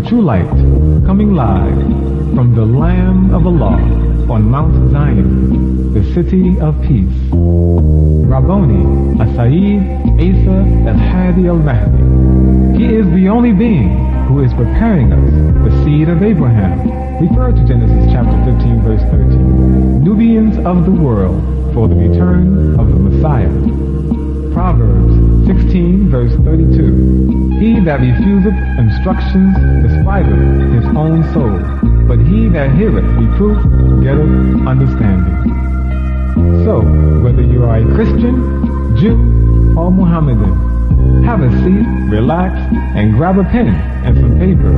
true light, coming live from the Lamb of Allah on Mount Zion, the city of peace. Rabboni Sayyid Isa al-Hadi al-Mahdi. He is the only being who is preparing us, the seed of Abraham. Refer to Genesis chapter 15, verse 13. Nubians of the world for the return of the Messiah. Proverbs 16, verse 32. He that refuseth instructions despiseth his own soul, but he that heareth reproof getteth understanding. So, whether you are a Christian, Jew, or Mohammedan, have a seat, relax, and grab a pen and some paper,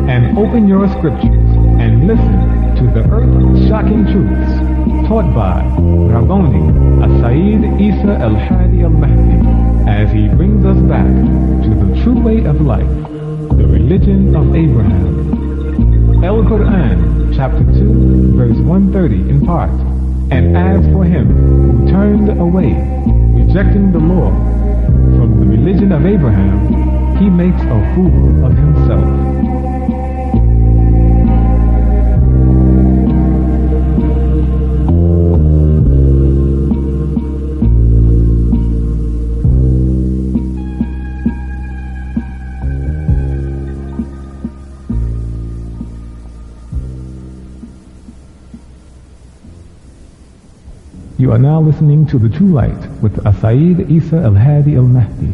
and open your scriptures, and listen to the earth-shocking truths taught by Rabboni Sayyid Isa al-Hadi al-Mahdi as he brings us back to the true way of life, the religion of Abraham. El-Quran, chapter 2, verse 130 in part. And as for him who turned away, rejecting the law from the religion of Abraham, he makes a fool of himself. You are now listening to The True Light with Sayyid Isa al-Hadi al-Mahdi.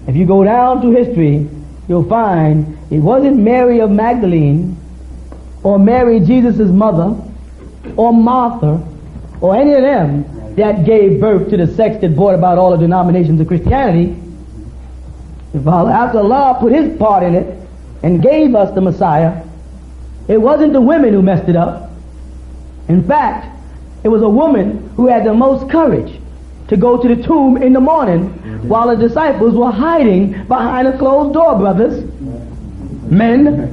If you go down to history, you'll find it wasn't Mary of Magdalene or Mary, Jesus' mother, or Martha, or any of them that gave birth to the sects that brought about all the denominations of Christianity. After Allah put his part in it and gave us the Messiah, it wasn't the women who messed it up. In fact, it was a woman who had the most courage to go to the tomb in the morning while the disciples were hiding behind a closed door, brothers. Men.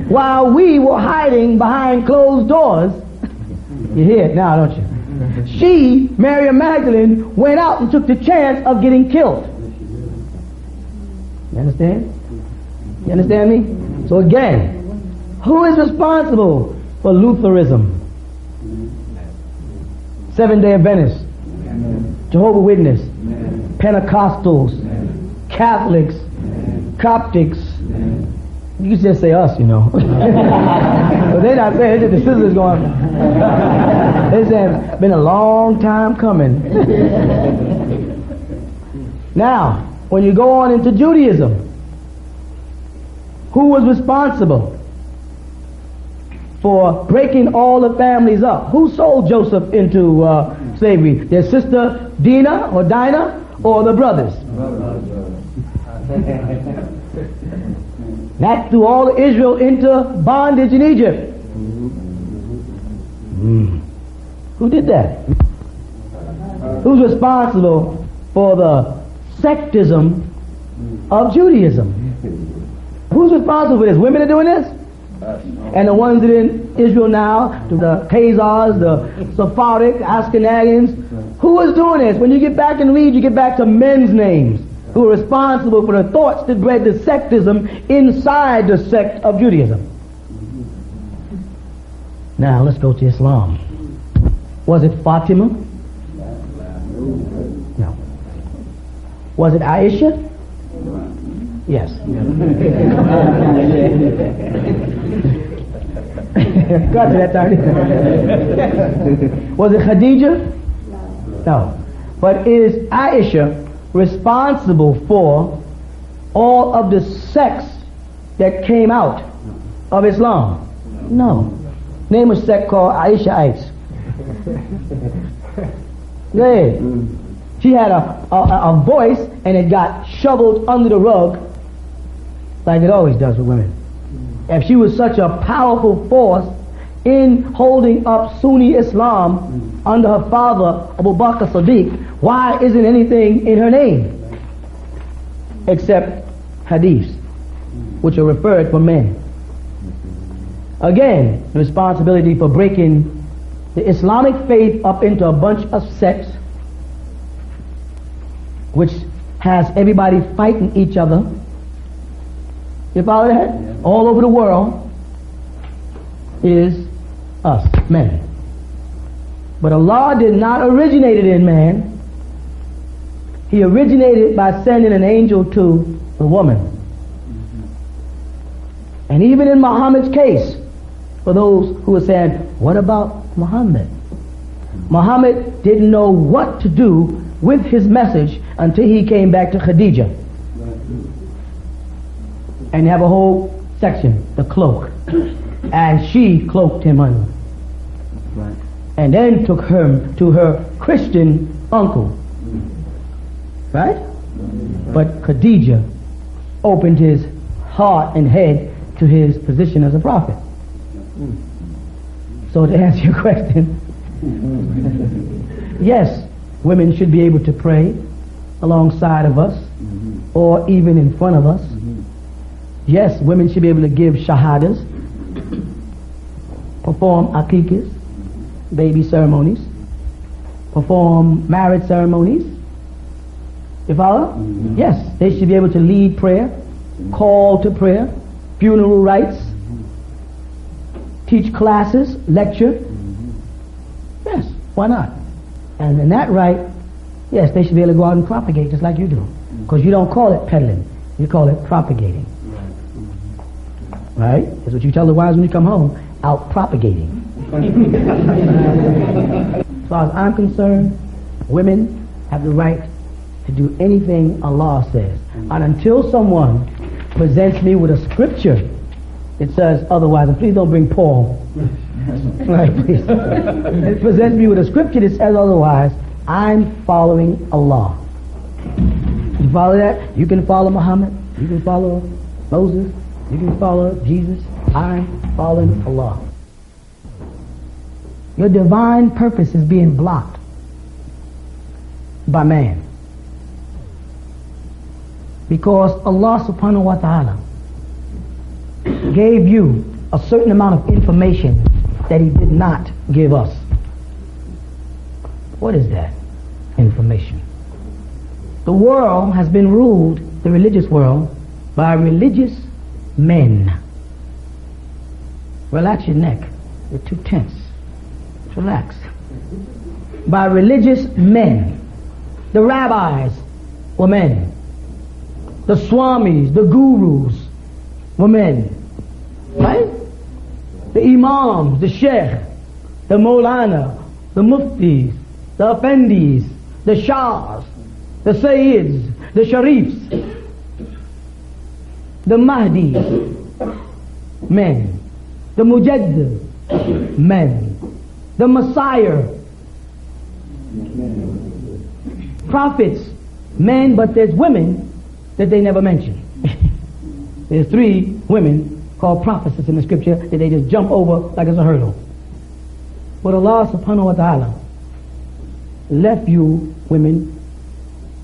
While we were hiding behind closed doors. You hear it now, don't you? She, Mary of Magdalene, went out and took the chance of getting killed. You understand? You understand me? So again, who is responsible for Lutheranism, Seventh-day Adventists, Jehovah's Witness, Pentecostals, Catholics, Coptics? You can just say us, you know. But they're not saying it, the sisters going. They say it's been a long time coming. Now, when you go on into Judaism, who was responsible for breaking all the families up? Who sold Joseph into slavery? Their sister Dinah or the brothers? That threw all of Israel into bondage in Egypt. Who did that? Who's responsible for the sectism of Judaism? Who's responsible for this? Women are doing this? And the ones that are in Israel now, the Khazars, the Sephardic, Ashkenazians, who is doing this? When you get back and read, you get back to men's names who are responsible for the thoughts that bred the sectism inside the sect of Judaism. Now let's go to Islam. Was it Fatima? No. Was it Aisha? Yes. Got to that time. Was it Khadija? No. But is Aisha responsible for all of the sects that came out of Islam? No. Name a sect called Aishaites. Yeah. She had a voice and it got shoveled under the rug like it always does with women. If she was such a powerful force in holding up Sunni Islam under her father Abu Bakr Siddiq, why isn't anything in her name except hadiths, which are referred for men? Again, the responsibility for breaking the Islamic faith up into a bunch of sects which has everybody fighting each other You follow that? Yeah. All over the world is us, men. But Allah did not originate it in man. He originated by sending an angel to the woman. And even in Muhammad's case, for those who are saying, what about Muhammad? Muhammad didn't know what to do with his message until he came back to Khadijah. And you have a whole section, the cloak. And she cloaked him under. Right. And then took him to her Christian uncle. Right? But Khadijah opened his heart and head to his position as a prophet. So to answer your question, yes, women should be able to pray alongside of us or even in front of us. Yes, women should be able to give shahadas, perform aqiqahs, baby ceremonies, perform marriage ceremonies. You follow? Yes, they should be able to lead prayer, call to prayer, funeral rites, teach classes, lecture. Yes, why not? And in that right, yes, they should be able to go out and propagate just like you do. Because you don't call it peddling, you call it propagating. Right? That's what you tell the wives when you come home, out propagating. As far as I'm concerned, women have the right to do anything Allah says. And until someone presents me with a scripture that says otherwise, and please don't bring Paul. Right, please. It presents me with a scripture that says otherwise, I'm following Allah. You follow that? You can follow Muhammad, you can follow Moses, you can follow Jesus. I'm following Allah. Your divine purpose is being blocked by man. Because Allah subhanahu wa ta'ala gave you a certain amount of information that He did not give us. What is that information? The world has been ruled, the religious world, by religious men. Relax your neck. You're too tense. Relax. By religious men. The rabbis were men. The swamis, the gurus were men. Right? The imams, the sheikh, the maulana, the muftis, the effendis, the shahs, the sayyids, the sharifs, the mahdis, men. The mujaddid, men. The messiah, prophets, men, but there's women that they never mention. There's 3 women called prophetess in the scripture that they just jump over like it's a hurdle. But Allah subhanahu wa ta'ala left you women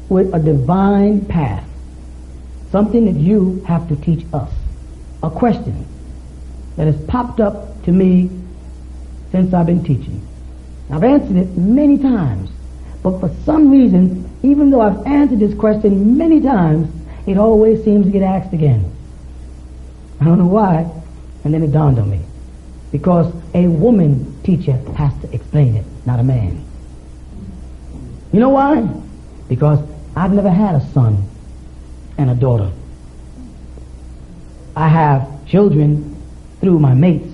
with a divine path, something that you have to teach us. A question that has popped up to me since I've been teaching. I've answered it many times, but for some reason, even though I've answered this question many times, it always seems to get asked again. I don't know why, and then it dawned on me. Because a woman teacher has to explain it, not a man. You know why? Because I've never had a son and a daughter. I have children through my mates,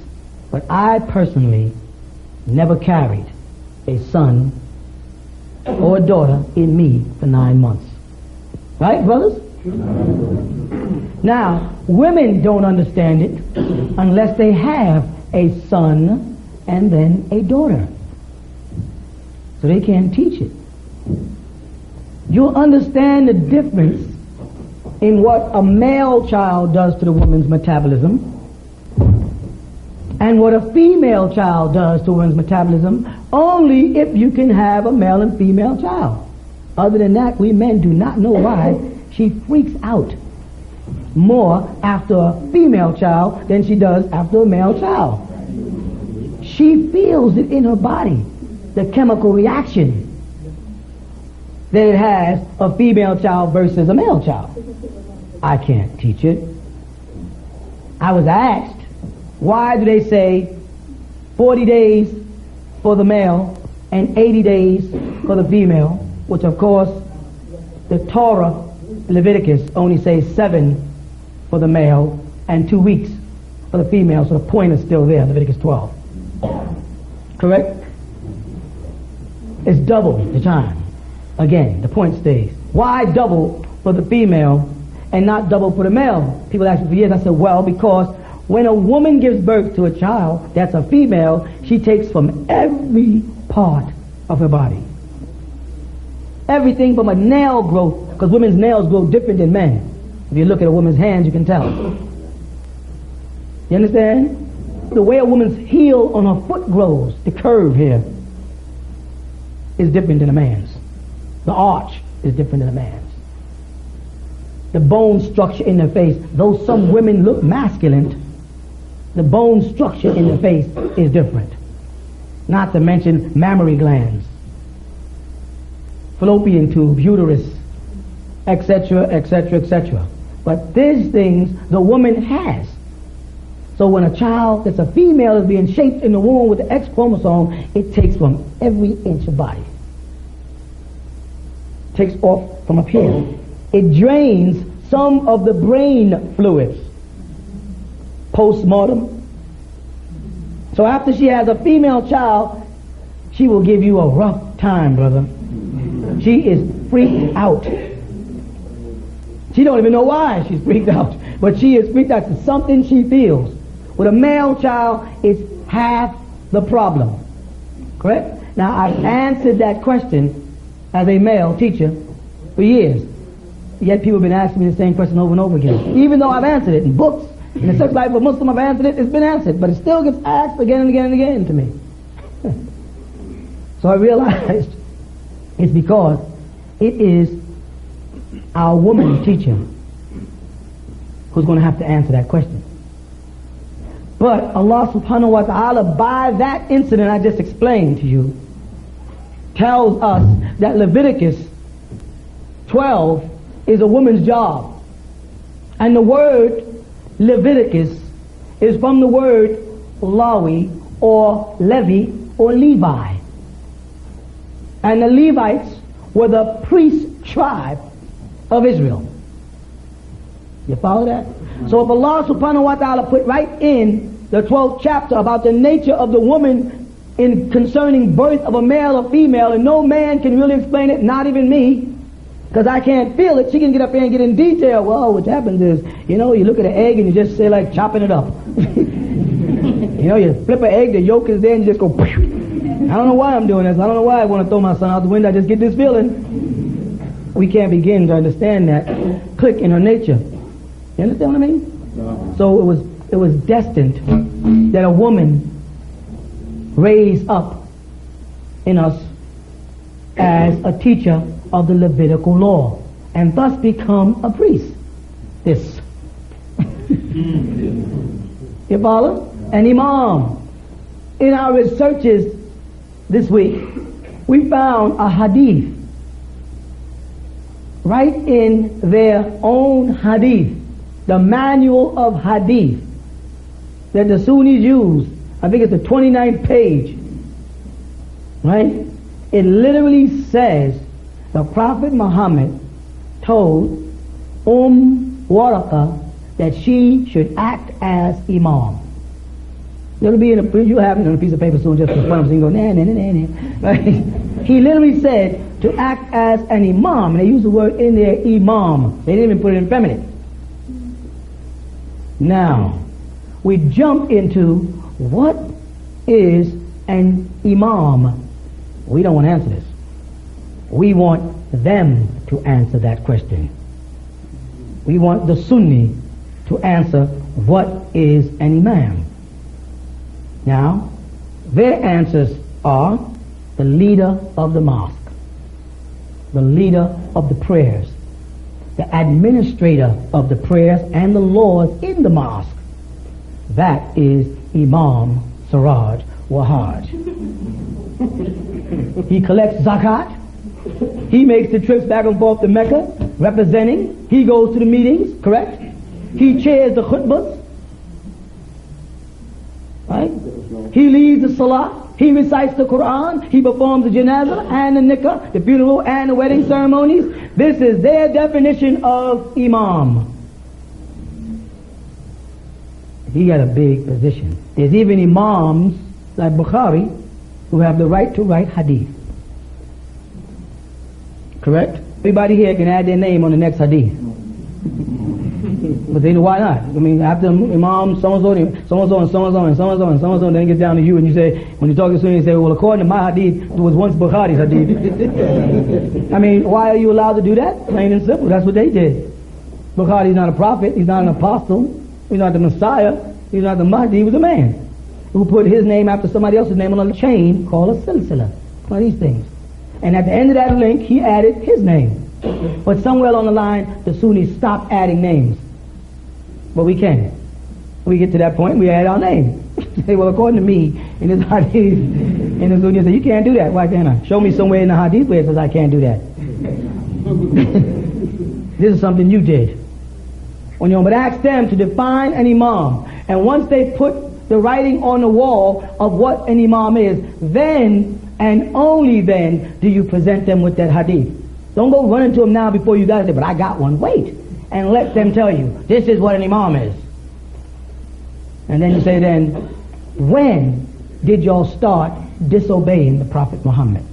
but I personally never carried a son or a daughter in me for 9 months. Right, brothers? Now, women don't understand it unless they have a son and then a daughter. So they can't teach it. You'll understand the difference in what a male child does to the woman's metabolism and what a female child does to a woman's metabolism only if you can have a male and female child. Other than that, we men do not know why she freaks out more after a female child than she does after a male child. She feels it in her body, the chemical reaction that it has a female child versus a male child. I can't teach it. I was asked, why do they say 40 days for the male and 80 days for the female, which of course the Torah, Leviticus, only says 7 for the male and 2 weeks for the female, so the point is still there, Leviticus 12. Correct? It's double the time. Again, the point stays. Why double for the female and not double for the male? People ask me for years. I said, well, because when a woman gives birth to a child that's a female, she takes from every part of her body. Everything from a nail growth, because women's nails grow different than men. If you look at a woman's hands, you can tell. You understand? The way a woman's heel on her foot grows, the curve here, is different than a man's. The arch is different than a man's. The bone structure in their face, though some women look masculine, the bone structure in the face is different. Not to mention mammary glands, fallopian tube, uterus, etc., etc., etc. But these things the woman has. So when a child that's a female is being shaped in the womb with the X chromosome, it takes from every inch of body. Takes off from up here. It drains some of the brain fluids post-mortem. So after she has a female child, she will give you a rough time, brother. She is freaked out. She don't even know why she's freaked out, but she is freaked out. It's something she feels. With a male child, it's half the problem. Correct? Now, I've answered that question as a male teacher for years. Yet people have been asking me the same question over and over again. Even though I've answered it in books, in the sex life of a Muslim, I've answered it, it's been answered. But it still gets asked again and again and again to me. So I realized it's because it is our woman teacher who's going to have to answer that question. But Allah subhanahu wa ta'ala, by that incident I just explained to you, tells us that Leviticus 12 is a woman's job. And the word Leviticus is from the word Lawi or Levi or Levi. And the Levites were the priest tribe of Israel. You follow that? So if Allah subhanahu wa ta'ala put right in the 12th chapter about the nature of the woman in concerning birth of a male or female, and no man can really explain it, not even me, because I can't feel it. She can get up here and get in detail. Well, what happens is, you look at an egg and you just say like chopping it up. You flip an egg, the yolk is there and you just go, I don't know why I'm doing this. I don't know why I want to throw my son out the window. I just get this feeling. We can't begin to understand that click in her nature. You understand what I mean? No. So it was destined that a woman raised up in us as a teacher of the Levitical law and thus become a priest. This. You follow? An imam. In our researches this week, we found a hadith right in their own hadith, the manual of hadith that the Sunnis use. I think it's the 29th page, right? It literally says the Prophet Muhammad told Waraqah that she should act as imam. It'll be you'll have it on a piece of paper soon, just for fun. So you can go nah. Right? He literally said to act as an imam. And they use the word in there, imam. They didn't even put it in feminine. Now, we jump into what is an imam. We don't want to answer this. We want them to answer that question. We want the Sunni to answer what is an imam. Now, their answers are the leader of the mosque, the leader of the prayers, the administrator of the prayers and the laws in the mosque. That is Imam Siraj Wahaj. He collects zakat. He makes the trips back and forth to Mecca, representing. He goes to the meetings, correct? He chairs the khutbahs. Right? He leads the salah, he recites the Quran, he performs the janazah and the nikah, the funeral and the wedding ceremonies. This is their definition of imam. He got a big position. There's even imams like Bukhari who have the right to write hadith. Correct? Everybody here can add their name on the next hadith. But they know why not? I mean, after Imam so-and-so, so-and-so, and so-and-so, and so-and-so, and so-and-so, then it gets down to you and you say, when you talk to Sunni, you say, well, according to my hadith, it was once Bukhari's hadith. I mean, why are you allowed to do that? Plain and simple. That's what they did. Bukhari's not a prophet. He's not an apostle. He's not the Messiah. He's not the Mahdi. He was a man who put his name after somebody else's name on a chain called a silsila. One of these things. And at the end of that link, he added his name. But somewhere along the line, the Sunnis stopped adding names. But we can. We get to that point, we add our name. Say, well, according to me, in this hadith, in the Sunni, say, you can't do that. Why can't I? Show me somewhere in the hadith where it says I can't do that. This is something you did. But ask them to define an imam. And once they put the writing on the wall of what an imam is, then and only then do you present them with that hadith. Don't go running to them now before you guys say, but I got one. Wait. And let them tell you, this is what an imam is. And then you say then, when did y'all start disobeying the Prophet Muhammad?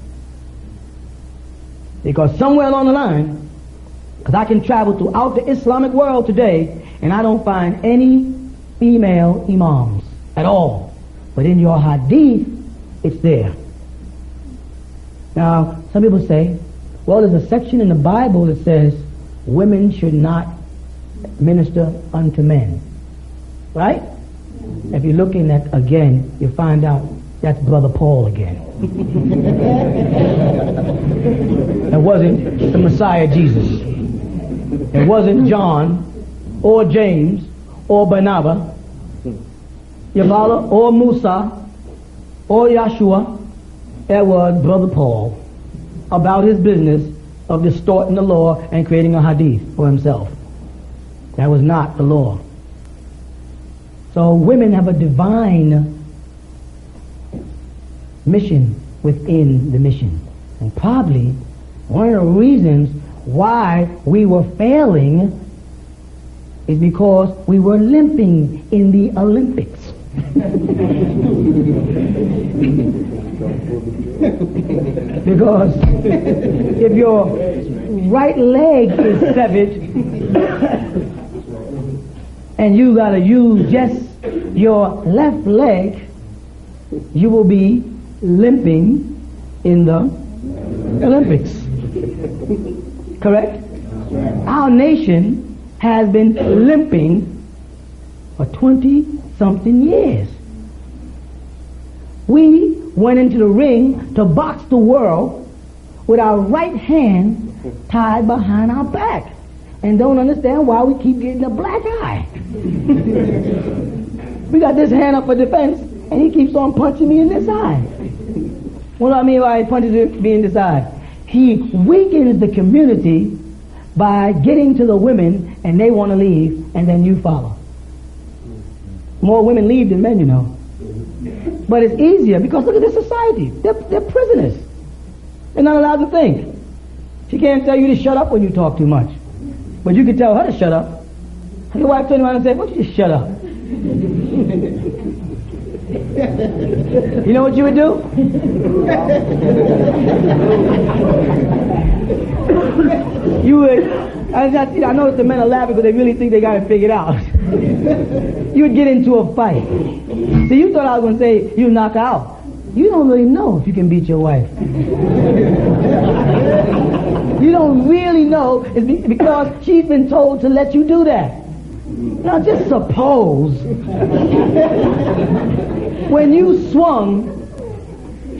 Because somewhere along the line, because I can travel throughout the Islamic world today, and I don't find any female imams at all. But in your hadith, it's there. Now, some people say, well, there's a section in the Bible that says women should not minister unto men. Right? If you're looking at again, you find out that's Brother Paul again. It wasn't the Messiah Jesus. It wasn't John or James or Barnabas, you follow, or Musa or Yeshua. It was Brother Paul about his business of distorting the law and creating a hadith for himself. That was not the law. So women have a divine mission within the mission. And probably one of the reasons why we were failing is because we were limping in the Olympics. Because if your right leg is severed and you gotta use just your left leg, you will be limping in the Olympics. Correct? Our nation has been limping for 20-something years. We went into the ring to box the world with our right hand tied behind our back and don't understand why we keep getting a black eye. We got this hand up for defense and he keeps on punching me in this eye. What do I mean by he punches me in this eye? He weakens the community by getting to the women and they want to leave and then you follow. More women leave than men, you know. But it's easier because look at this society. They're prisoners. They're not allowed to think. She can't tell you to shut up when you talk too much. But you can tell her to shut up. Your wife turn around and say, why don't you just shut up? You know what you would do? You would, I know that the men are laughing because they really think they got it figured out. You would get into a fight. See, you thought I was going to say you knock her out. You don't really know if you can beat your wife. You don't really know it's because she's been told to let you do that. Now just suppose when you swung,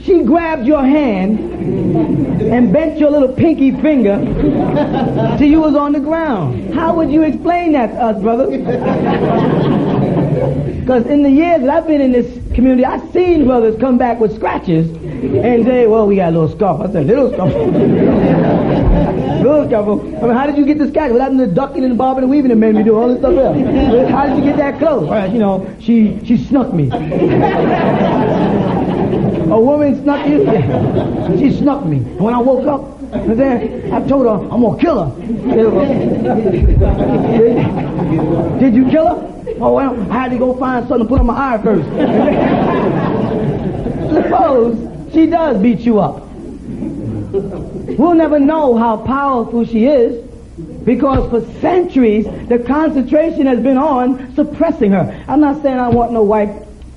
she grabbed your hand and bent your little pinky finger till you was on the ground. How would you explain that to us, brother? Because in the years that I've been in this community, I've seen brothers come back with scratches and say, well, we got a little scuffle. I said, little scuffle? Little scuffle? I mean, how did you get this cat? Without the ducking and bobbing and weaving and made me do all this stuff else. How did you get that close? Well, you know, she snuck me. A woman snuck you? Yeah. She snuck me. And when I woke up, I told her, I'm going to kill her. Did you kill her? Oh, well, I had to go find something to put on my eye first. Suppose she does beat you up. We'll never know how powerful she is because for centuries the concentration has been on suppressing her. I'm not saying I want no wife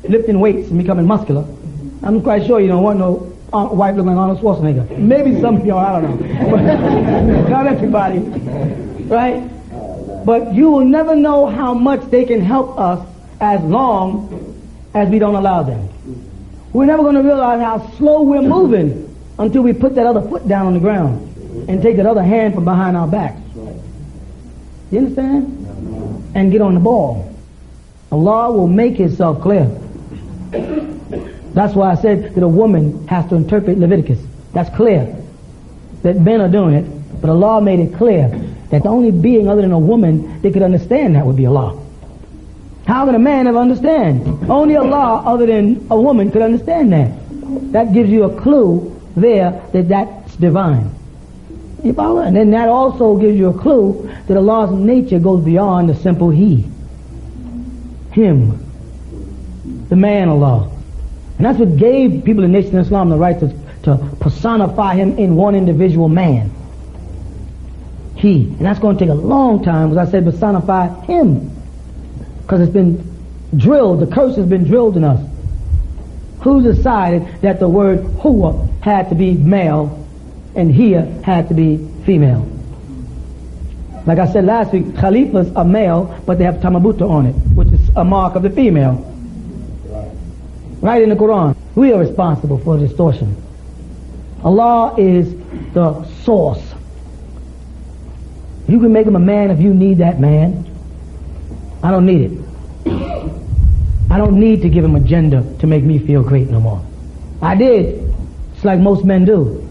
lifting weights and becoming muscular. I'm quite sure you don't want no wife looking like Arnold Schwarzenegger. Maybe some of y'all, I don't know. But not everybody. Right? But you will never know how much they can help us as long as we don't allow them. We're never going to realize how slow we're moving until we put that other foot down on the ground and take that other hand from behind our back. You understand? And get on the ball. Allah will make Himself clear. That's why I said that a woman has to interpret Leviticus. That's clear. That men are doing it, but Allah made it clear that the only being other than a woman that could understand that would be Allah. How can a man ever understand? Only Allah other than a woman could understand that. That gives you a clue there that that's divine. You follow? And then that also gives you a clue that Allah's nature goes beyond the simple He. Him. The man Allah. And that's what gave people in Nation of Islam the right to personify Him in one individual man. He. And that's going to take a long time, as I said, personify Him. Because it's been drilled, the curse has been drilled in us. Who decided that the word huwa had to be male and hiya had to be female? Like I said last week, khalifas are male, but they have tamabuta on it, which is a mark of the female. Right in the Quran. We are responsible for distortion. Allah is the source. You can make Him a man if you need that man. I don't need it. I don't need to give Him a gender to make me feel great no more. I did. It's like most men do.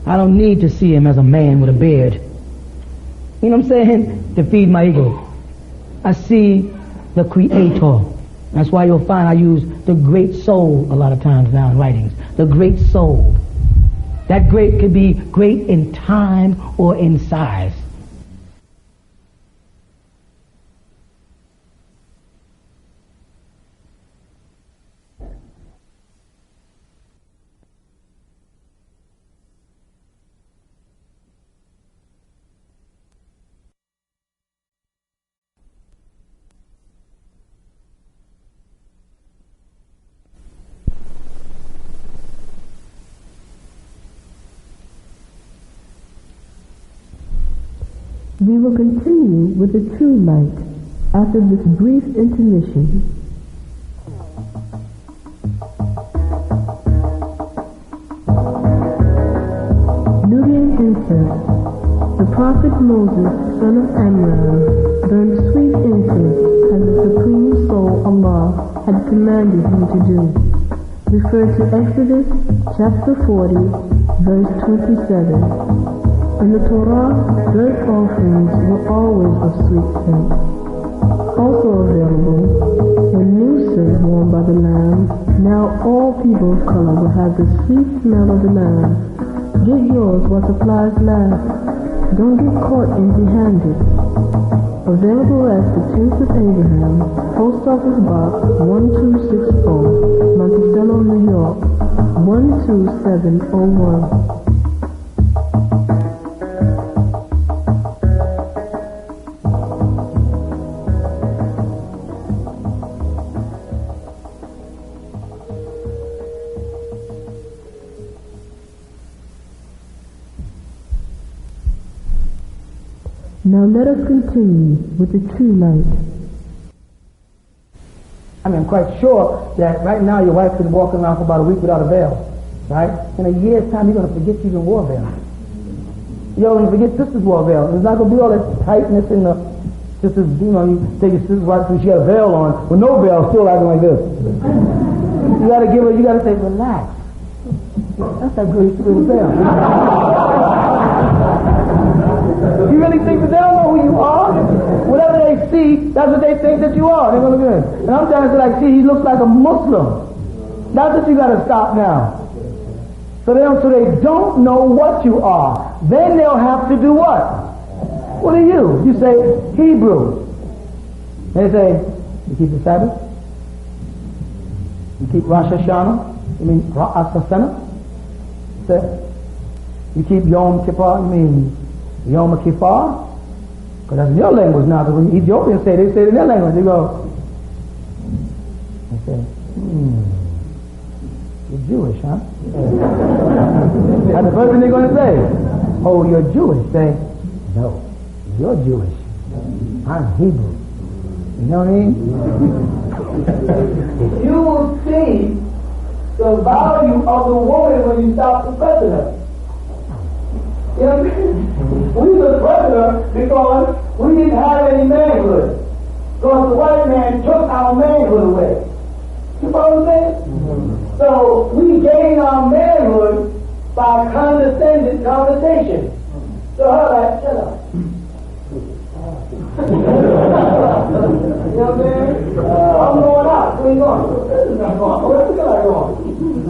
I don't need to see Him as a man with a beard. You know what I'm saying? To feed my ego. I see the Creator. That's why you'll find I use the great soul a lot of times now in writings. The great soul. That great could be great in time or in size. We will continue with the true light after this brief intermission. Nubian incense. The prophet Moses, son of Amram, burned sweet incense as the supreme soul Allah had commanded him to do. Refer to Exodus chapter 40, verse 27. In the Torah, burnt offerings were always of sweet scent. Also available, a new suit worn by the Lamb. Now all people of color will have the sweet smell of the Lamb. Get yours while supplies last. Don't get caught empty-handed. Available at the Prince of Abraham, Post Office Box 1264, Monticello, New York, 12701. Now let us continue with the true light. I mean, I'm quite sure that right now your wife could walk around for about a week without a veil, right? In a year's time, you're going to forget you even wore a veil. You're going to forget sisters wore a veil. There's not going to be all that tightness in the sisters, you know, you take your sister's wife because she had a veil on, with no veil, still acting like this. You got to give her, you got to say, relax. That's that good spirit of them. You really think that they don't know who you are? Whatever they see, that's what they think that you are. They're gonna look at it. And I'm trying to say, like, see, he looks like a Muslim. That's what you gotta stop now. So they don't know what you are. Then they'll have to do what? What are you? You say Hebrew. They say, you keep the Sabbath? You keep Rosh Hashanah? You mean Rosh Hashanah? Say, you keep Yom Kippur? You mean Yom Kippur? Because that's in your language now. Because when Ethiopians say, they say it in their language. They go, they say, you're Jewish, huh? That's the first thing they're going to say. Oh, you're Jewish. Say, no, you're Jewish. I'm Hebrew. You know what I mean? You will see the value of the woman when you stop suppressing her. You know what I mean? We suppressed her because we didn't have any manhood. Because the white man took our manhood away. You follow what I'm saying? So we gain our manhood by condescending conversation. So her like, shut up. You know what I'm saying? I'm going out. Where you going? This is not going. Where the hell are you going?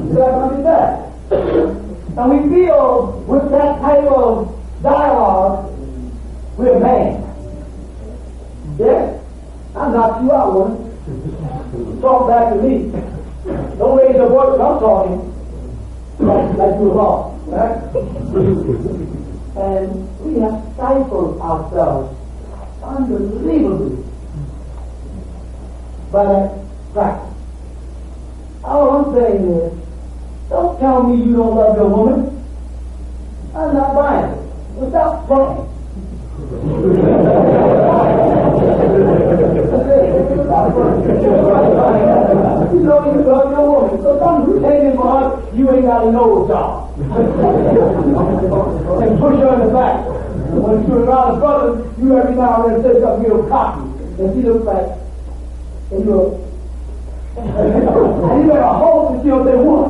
You got to be back. And we feel with that type of dialogue, we're man. Yes? I knocked you out, woman. Talk back to me. Don't raise your voice when I'm talking. Like you're wrong. Right? And we have stifled ourselves unbelievably by that practice. All I'm saying is, don't tell me you don't love your woman. I'm not buying it. Without playing. You know you love your woman. So some pretending for her, you ain't got a nose job. And push her in the back. When she's around her brother, you every now and then say something real cocky. And she looks like, and you go, and you better hope that she don't say what.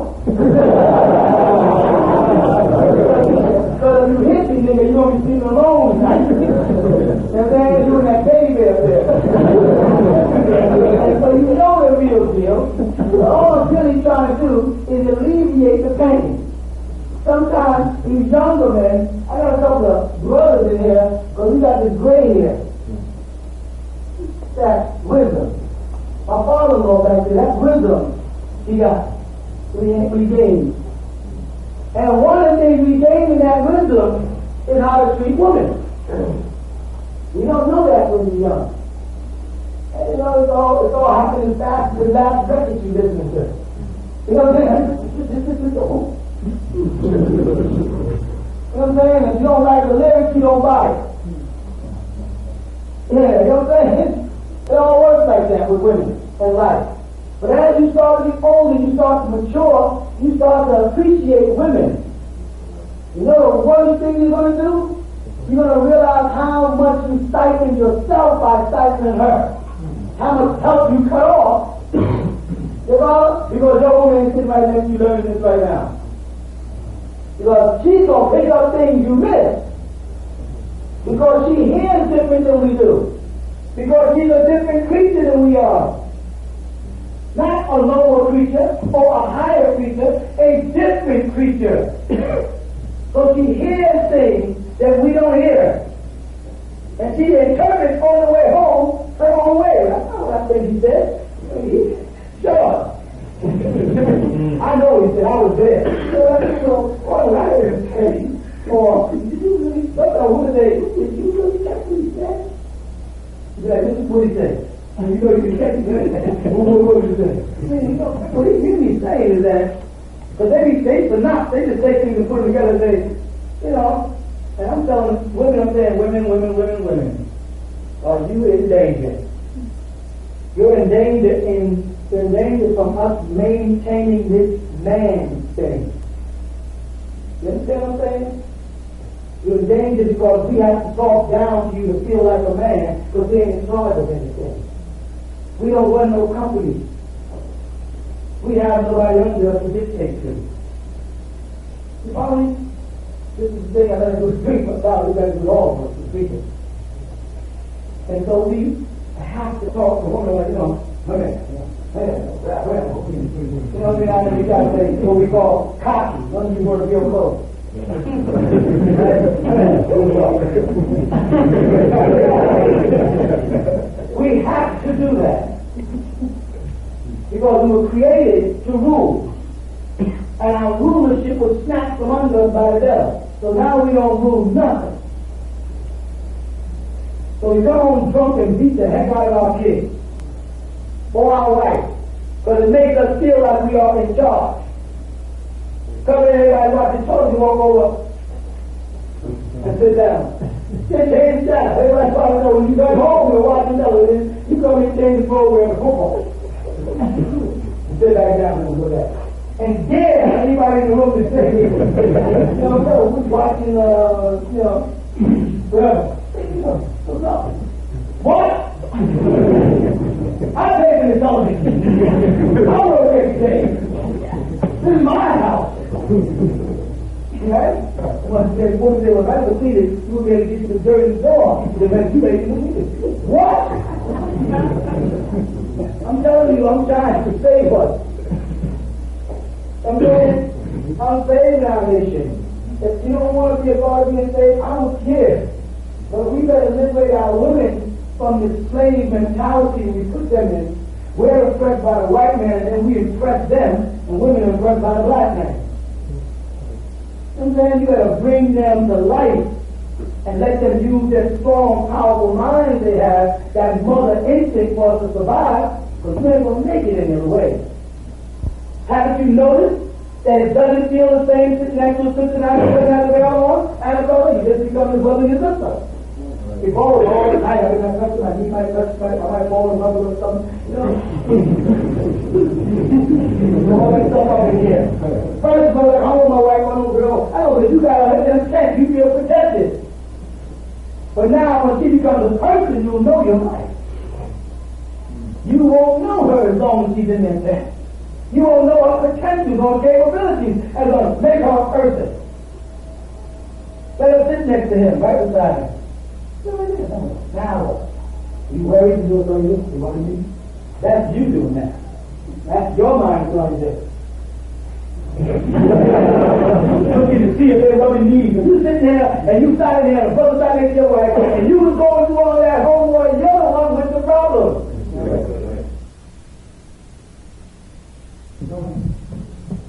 So if you hit me, nigga, you won't be sitting alone tonight. And then you're in that baby up there. And so you know the real deal. All I'm really trying to do is alleviate the pain. Sometimes these younger men, I got a couple of brothers in here, because we got this gray hair. That's wisdom. My father-in-law back there, that's wisdom he got. We gained. And one of the things we gained in that wisdom is how to treat women. We don't know that when we're young. And you know, it's all happening fast in the last record you listen to. You know what I'm saying? You know what I'm saying? If you don't like the lyrics, you don't buy it. Yeah, you know what I'm saying? It all works like that with women and life. But as you start to get older, you start to mature, you start to appreciate women. You know the worst thing you're going to do? You're going to realize how much you stifle yourself by stifling her. How much help you cut off. Because your woman ain't sitting right next to you learning this right now. Because she's going to pick up things you miss. Because she hears different than we do. Because she's a different creature than we are. Not a lower creature or a higher creature, a different creature. So she hears things that we don't hear. And she interprets on the way home her own way. That's not what I think he said. Shut up. I know he said, I was there. So I heard him say, or did you really, what did you really catch what he said? He's like, this is what he said. And you know you can catch it. What did you say? What he really saying is that, because they just take things and put them together and say, you know, and I'm telling women, I'm saying, women. Are you in danger? You're in danger from us maintaining this man thing. You understand what I'm saying? You're in danger because we have to talk down to you to feel like a man because we ain't in charge of anything. We don't run no company. We have nobody under us to dictate to. You follow me? This is the thing I let you speak, but now we got to do all of us to speak it. And so we have to talk to women like, women. You know what I mean? You got to say what we call cocky. None of you want to feel close. We have to do that. Because we were created to rule. And our rulership was snatched from under us by the devil. So now we don't rule nothing. So we come home drunk and beat the heck out of our kids. Or our wife. Because it makes us feel like we are in charge. Come in, everybody watching television, walk over and sit down. Then change the channel. Everybody probably know when you come home, you're watching television, you come and change the program to football. Sit back down and go back. And dare anybody in the room to say, we're watching, whatever. What's up? What? I pay for the television. I work every day. This is my house. Right? One day, when I was seated, you were going to get you the dirty door. You made it. What? I'm telling you, I'm trying to save us. I'm saving our nation. If you don't want to be a part of being saved, I don't care. But we better liberate our women from this slave mentality we put them in. We're impressed by the white man, and then we impress them, and women are impressed by the black man. And then you gotta bring them to life and let them use their strong, powerful minds they have, that mother instinct for us to survive, because we ain't gonna make it any other way. Haven't you noticed that it doesn't feel the same sitting next to a sister and has a veil on? And a brother, you just become his brother and his sister. Before all the time, I might touch my, he might touch my, I might fall in love with something, all that stuff up in here. First, brother, I want my wife, my little girl. I know that you got a chance, you feel protected. But now, when she becomes a person, you'll know your life. You won't know her as long as she's in there pants. You won't know her potentials or capabilities as a make her a person. Let her sit next to him, right beside him. Now, you worried to do it on you? You want to do? That's you doing that. That's your mind doing this. Looking to see if there's what you need. If you sitting there and you sat there and the brother sat next to your wife and you was going through all that homework, you're the one with the problem.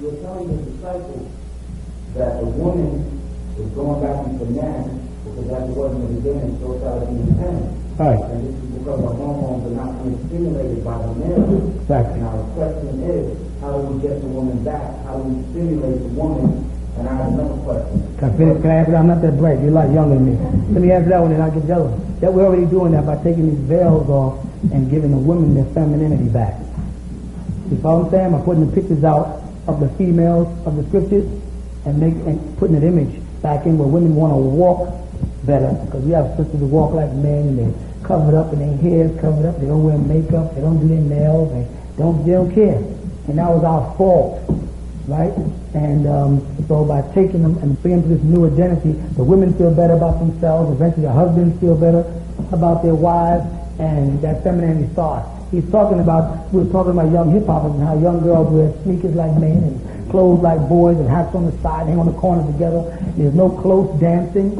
You're telling the disciples that the woman is going back into man because that wasn't the beginning, so it's out of being independent. Right. And this is because the hormones are not being stimulated by the male. Exactly. Now the question is, how do we get the woman back? How do we stimulate the woman? And I have another question. Can I answer that? I'm not that bright. You're a lot younger than me. Let me answer that one and I'll get jealous. That we're already doing that by taking these veils off and giving the women their femininity back. You follow what I'm saying? By putting the pictures out of the females of the scriptures and putting an image back in where women want to walk better, because we have sisters who walk like men and they're covered up and their hair's covered up, they don't wear makeup, they don't do their nails, they don't care. And that was our fault, right? And so by taking them and bringing them to this new identity, the women feel better about themselves, eventually the husbands feel better about their wives, and that femininity starts. We were talking about young hip-hoppers and how young girls wear sneakers like men and clothes like boys and hats on the side, hang on the corner together. There's no close dancing.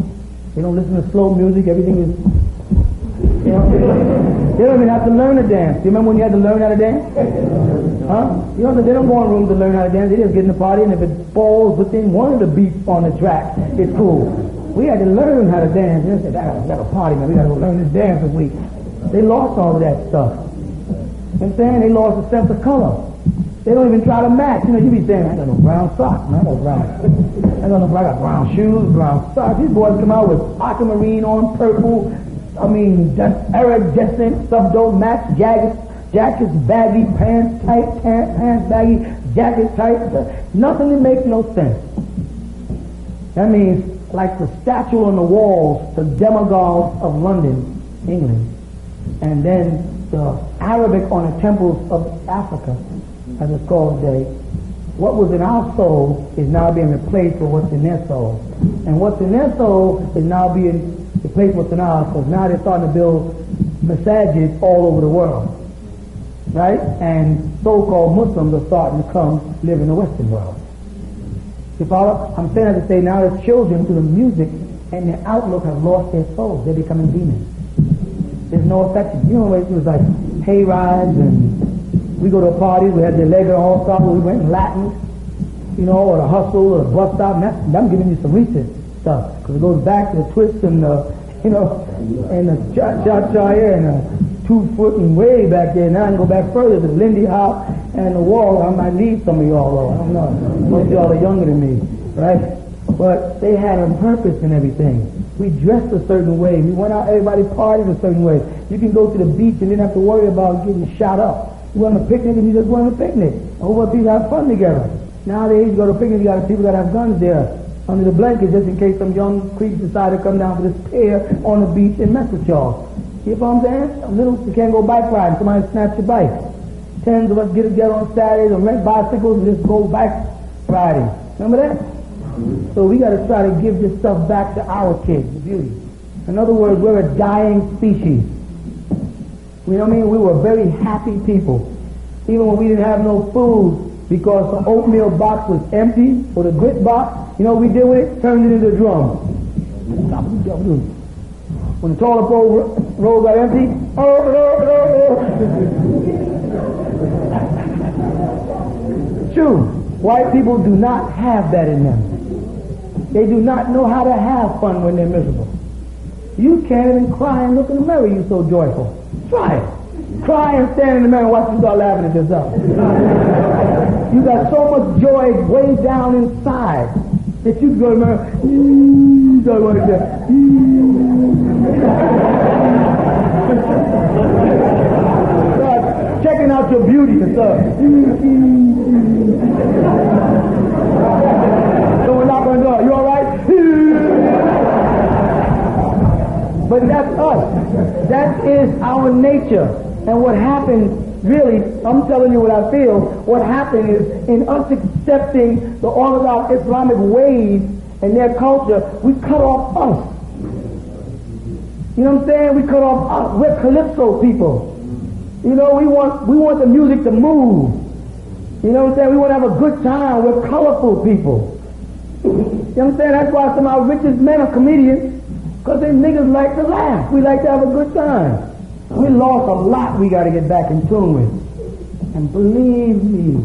They don't listen to slow music. Everything is, they don't even have to learn to dance. Do you remember when you had to learn how to dance? Huh? They don't go in rooms to learn how to dance. They just get in the party, and if it falls within one of the beats on the track, it's cool. We had to learn how to dance. They said, we got a party, man. We got to go learn this dance this week. They lost all of that stuff. You know what I'm saying? They lost a sense of color. They don't even try to match. You be saying, I got no brown socks, man. I got brown shoes, brown socks. These boys come out with aquamarine on, purple. Iridescent stuff don't match. Jackets baggy, pants tight, pants baggy, jackets tight. Nothing that makes no sense. That means like the statue on the walls, the demagogues of London, England, and then the Arabic on the temples of Africa, as it's called today, what was in our soul is now being replaced with what's in their soul. And what's in their soul is now being replaced with what's in ours, because now they're starting to build massages all over the world. Right? And so-called Muslims are starting to come live in the Western world. You follow? I'm saying that to say now the children, through the music and their outlook, have lost their souls. They're becoming demons. There's no affection. You know, it was like hay rides, and we go to parties, we had the leg all stop, we went in Latin, you know, or the hustle, or the bus stop, and I'm giving you some recent stuff, because it goes back to the twist and the, you know, and the cha-cha here, and the 2 foot and way back there. Now I can go back further to Lindy Hop and the wall. I might need some of y'all, though. I don't know. Most of y'all are younger than me, right? But they had a purpose and everything. We dressed a certain way. We went out, everybody partied a certain way. You can go to the beach and didn't have to worry about getting shot up. You went on a picnic and you just went on a picnic. Over people have fun together. Nowadays, you go to a picnic, people got to have guns there under the blanket just in case some young creeps decide to come down for this pier on the beach and mess with y'all. You know what I'm saying? You can't go bike riding. Somebody snatch your bike. Tens of us get together on Saturdays and rent bicycles and just go bike riding. Remember that? So we got to try to give this stuff back to our kids, the beauty. In other words, we're a dying species. You know what I mean? We were very happy people. Even when we didn't have no food because the oatmeal box was empty, or the grit box, you know what we did with it? Turned it into a drum. When the toilet roll got empty, True, white people do not have that in them. They do not know how to have fun when they're miserable. You can't even cry and look in the mirror, you're so joyful. Try it. Cry and stand in the mirror and watch you start laughing at yourself. You got so much joy way down inside that you can go to the mirror, start like that. Start checking out your beauty and stuff. Someone knock on the door, you alright? But that's us. That is our nature. And what happened, really, I'm telling you what I feel, what happened is, in us accepting the Orthodox Islamic ways and their culture, we cut off us. You know what I'm saying? We cut off us. We're calypso people. You know, we want the music to move. You know what I'm saying? We want to have a good time. We're colorful people. You know what I'm saying? That's why some of our richest men are comedians, because they niggas like to laugh. We like to have a good time. We lost a lot we got to get back in tune with. And believe me,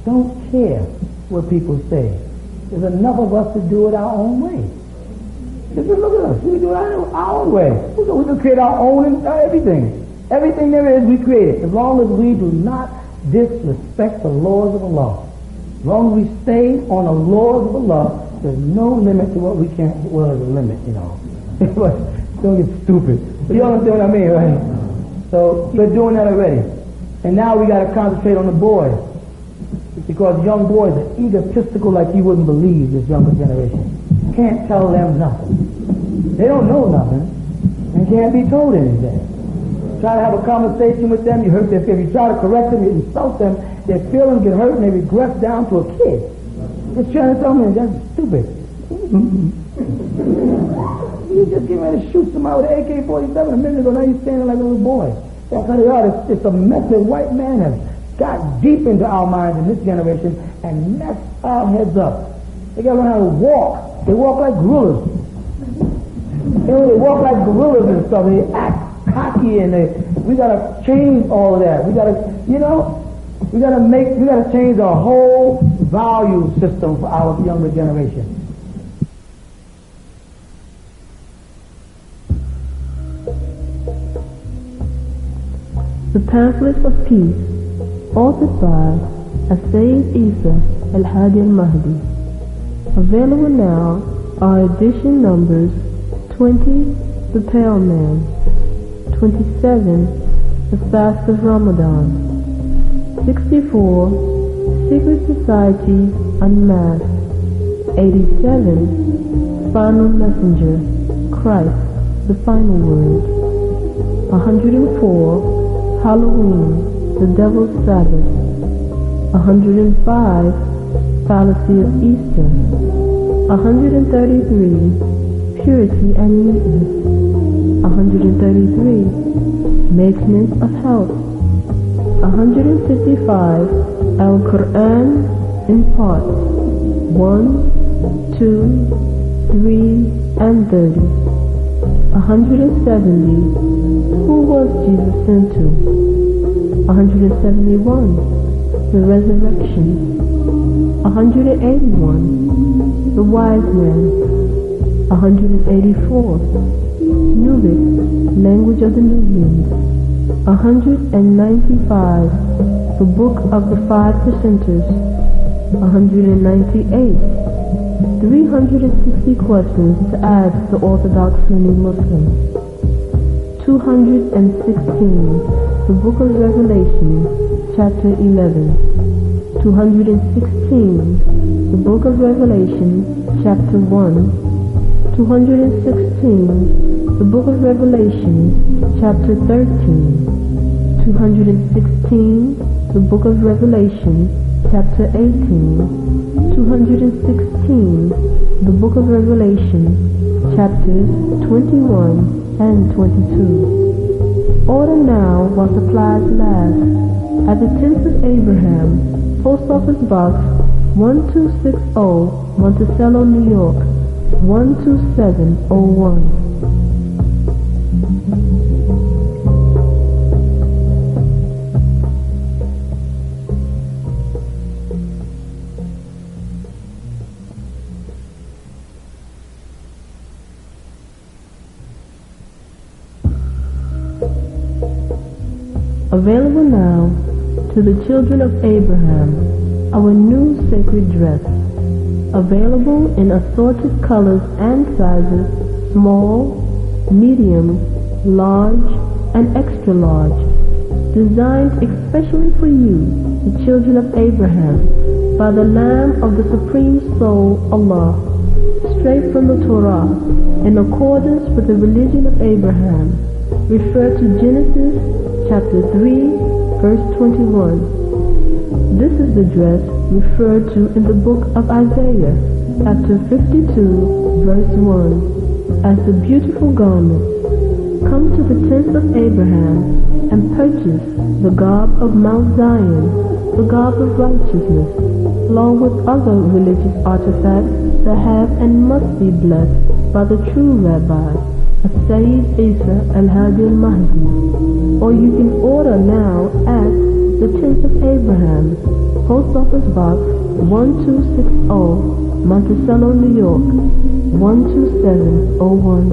don't care what people say. There's enough of us to do it our own way. Just look at us. We can do it our own way. We can create our own everything. Everything there is, we create it. As long as we do not disrespect the laws of Allah. As long as we stay on the laws of Allah, there's no limit to what we can't. Well, there's a limit, you know. Don't get stupid. But you understand what I mean, right? So we're doing that already. And now we got to concentrate on the boys. Because young boys are egotistical like you wouldn't believe, this younger generation. Can't tell them nothing. They don't know nothing and can't be told anything. Try to have a conversation with them, you hurt their feelings. You try to correct them, you insult them, their feelings get hurt and they regress down to a kid. Just trying to tell me that's stupid. You just get ready to shoot somebody with an AK-47 a minute ago, now you're standing like a little boy. That's how they are. It's a mess that white man has got deep into our minds in this generation and messed our heads up. They got to learn how to walk. They walk like gorillas. You know, they walk like gorillas and stuff. They act cocky and we got to change all of that. We got to, you know, we got to change our whole value system for our younger generation. The Pamphlets of Peace, authored by Sayyid Isa Al-Hadi Al-Mahdi. Available now are edition numbers 20, The Pale Man, 27, The Fast of Ramadan, 64, Secret Society Unmasked, 87, Final Messenger, Christ, the Final Word, 104, Halloween, the Devil's Sabbath, 105. Fallacy of Easter. 133. Purity and neatness. 133. Maintenance of health. 155. Al-Quran in parts 1, 2, 3, and 30. 170. Who was Jesus sent to? 171. The resurrection. 181. The wise man. 184. Nubic, language of the Nubians. 195. The Book of the Five Percenters. 198. 360 questions to ask the Orthodox Sunni Muslim. 216. The Book of Revelation, Chapter 11. 216. The Book of Revelation, Chapter 1. 216. The Book of Revelation, Chapter 13. 216. The Book of Revelation, Chapter 18. 216. The Book of Revelation, Chapters 21 and 22. Order now while supplies last. At the Tents of Abraham, Post Office Box 1260, Monticello, New York, 12701. Available now to the children of Abraham, our new sacred dress. Available in assorted colors and sizes, small, medium, large, and extra large. Designed especially for you, the children of Abraham, by the Lamb of the Supreme Soul, Allah, straight from the Torah, in accordance with the religion of Abraham. Refer to Genesis chapter 3, verse 21. This is the dress referred to in the book of Isaiah, chapter 52, verse 1, as the beautiful garment. Come to the tents of Abraham and purchase the garb of Mount Zion, the garb of righteousness, along with other religious artifacts that have and must be blessed by the true Rabbi, Sayyid Isa al-Hadi al-Mahdi. Or you can order now at the Tents of Abraham, Post Office Box 1260, Monticello, New York, 12701.